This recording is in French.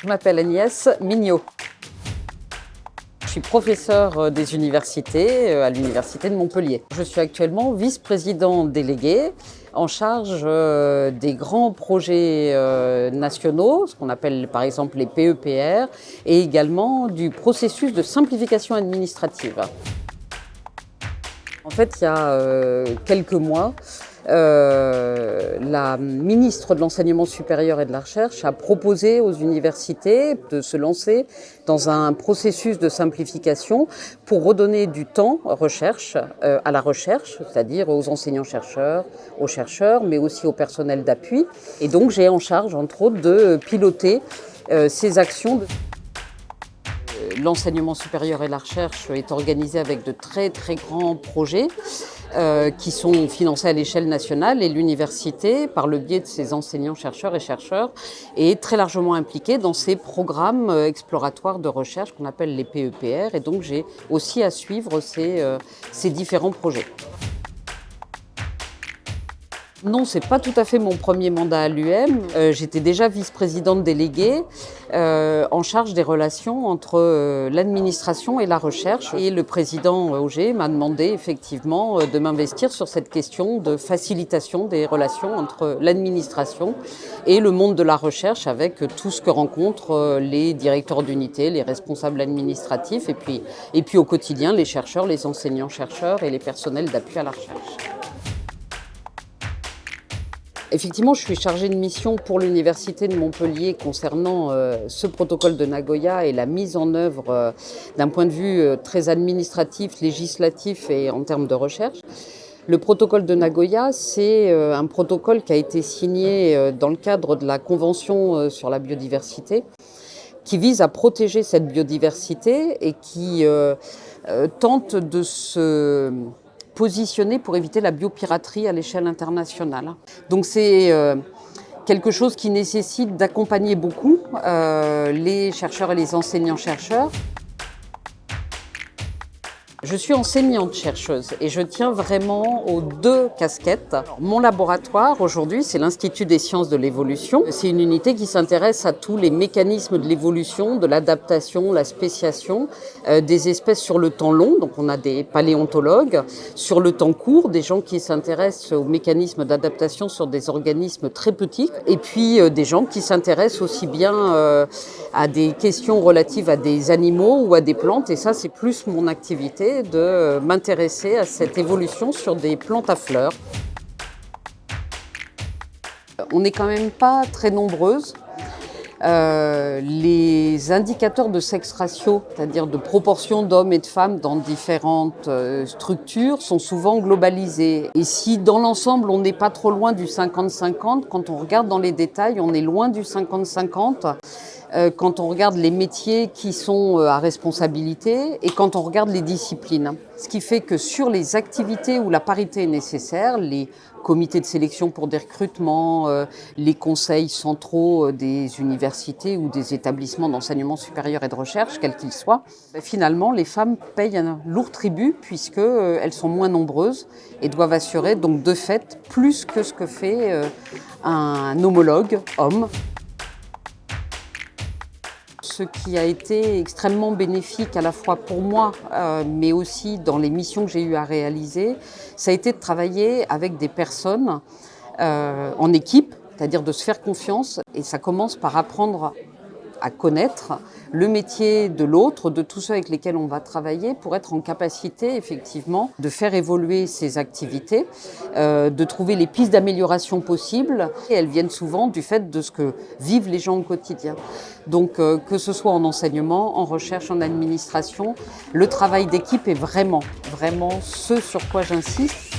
Je m'appelle Agnès Mignot. Je suis professeure des universités à l'Université de Montpellier. Je suis actuellement vice-présidente déléguée en charge des grands projets nationaux, ce qu'on appelle par exemple les PEPR, et également du processus de simplification administrative. En fait, il y a quelques mois, la ministre de l'Enseignement supérieur et de la Recherche a proposé aux universités de se lancer dans un processus de simplification pour redonner du temps à la recherche, c'est-à-dire aux enseignants-chercheurs, aux chercheurs, mais aussi au personnel d'appui. Et donc j'ai en charge, entre autres, de piloter ces actions. L'enseignement supérieur et la recherche est organisé avec de très très grands projets qui sont financés à l'échelle nationale, et l'université, par le biais de ses enseignants, chercheurs et chercheurs, est très largement impliquée dans ces programmes exploratoires de recherche qu'on appelle les PEPR, et donc j'ai aussi à suivre ces différents projets. Non, c'est pas tout à fait mon premier mandat à l'UM. J'étais déjà vice-présidente déléguée en charge des relations entre l'administration et la recherche. Et le président Auger m'a demandé effectivement de m'investir sur cette question de facilitation des relations entre l'administration et le monde de la recherche, avec tout ce que rencontrent les directeurs d'unité, les responsables administratifs, et puis au quotidien les chercheurs, les enseignants-chercheurs et les personnels d'appui à la recherche. Effectivement, je suis chargée de mission pour l'Université de Montpellier concernant ce protocole de Nagoya et la mise en œuvre d'un point de vue très administratif, législatif et en termes de recherche. Le protocole de Nagoya, c'est un protocole qui a été signé dans le cadre de la Convention sur la biodiversité, qui vise à protéger cette biodiversité et qui tente de se positionné pour éviter la biopiraterie à l'échelle internationale. Donc c'est quelque chose qui nécessite d'accompagner beaucoup les chercheurs et les enseignants-chercheurs. Je suis enseignante-chercheuse et je tiens vraiment aux deux casquettes. Mon laboratoire aujourd'hui, c'est l'Institut des sciences de l'évolution. C'est une unité qui s'intéresse à tous les mécanismes de l'évolution, de l'adaptation, la spéciation des espèces sur le temps long. Donc on a des paléontologues. Sur le temps court, des gens qui s'intéressent aux mécanismes d'adaptation sur des organismes très petits. Et puis des gens qui s'intéressent aussi bien à des questions relatives à des animaux ou à des plantes. Et ça, c'est plus mon activité, de m'intéresser à cette évolution sur des plantes à fleurs. On n'est quand même pas très nombreuses. Les indicateurs de sexe ratio, c'est-à-dire de proportion d'hommes et de femmes dans différentes structures, sont souvent globalisés. Et si dans l'ensemble on n'est pas trop loin du 50-50, quand on regarde dans les détails, on est loin du 50-50. Quand on regarde les métiers qui sont à responsabilité et quand on regarde les disciplines. Ce qui fait que sur les activités où la parité est nécessaire, les comités de sélection pour des recrutements, les conseils centraux des universités ou des établissements d'enseignement supérieur et de recherche, quels qu'ils soient, finalement les femmes payent un lourd tribut puisqu'elles sont moins nombreuses et doivent assurer donc de fait plus que ce que fait un homologue homme. Ce qui a été extrêmement bénéfique à la fois pour moi, mais aussi dans les missions que j'ai eu à réaliser, ça a été de travailler avec des personnes en équipe, c'est-à-dire de se faire confiance, et ça commence par apprendre à connaître le métier de l'autre, de tous ceux avec lesquels on va travailler, pour être en capacité effectivement de faire évoluer ces activités, de trouver les pistes d'amélioration possibles. Et elles viennent souvent du fait de ce que vivent les gens au quotidien. Donc que ce soit en enseignement, en recherche, en administration, le travail d'équipe est vraiment ce sur quoi j'insiste.